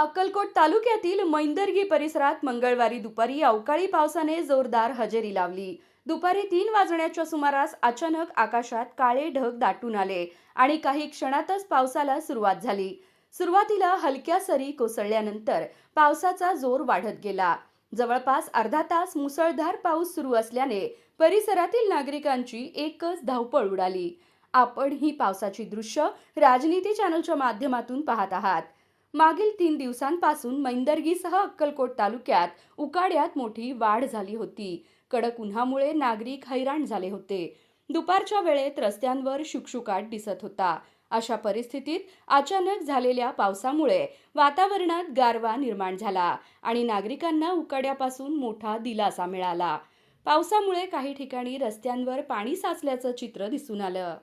अक्कलकोट तालुक्यातील मैंदर्गी परिसरात मंगळवारी दुपारी अवकाळी पावसाने जोरदार हजेरी लावली. दुपारी 3 वाजण्याच्या सुमारास अचानक आकाशात काळे ढग दाटून आले आणि काही क्षणातच पावसाला सुरुवात झाली. सुरुवातीला हलक्या सरी कोसळल्यानंतर पावसाचा जोर वाढत गेला. जवळपास अर्धा तास मुसळधार पाऊस सुरू असल्याने परिसरातील नागरिकांची एकच धावपळ उडाली. आपण ही पावसाची दृश्य राजनीती चॅनलच्या माध्यमातून पाहत आहात. मागील 3 दिवसांपासून मैंदर्गीसह अक्कलकोट तालुक्यात उकाड्यात मोठी वाढ झाली होती. कडक उन्हामुळे नागरिक हैराण झाले होते. दुपारच्या वेळेत रस्त्यांवर शुकशुकाट दिसत होता. अशा परिस्थितीत अचानक झालेल्या पावसामुळे वातावरणात गारवा निर्माण झाला आणि नागरिकांना उकाड्यापासून मोठा दिलासा मिळाला. पावसामुळे काही ठिकाणी रस्त्यांवर पाणी साचल्याचं चित्र दिसून आलं.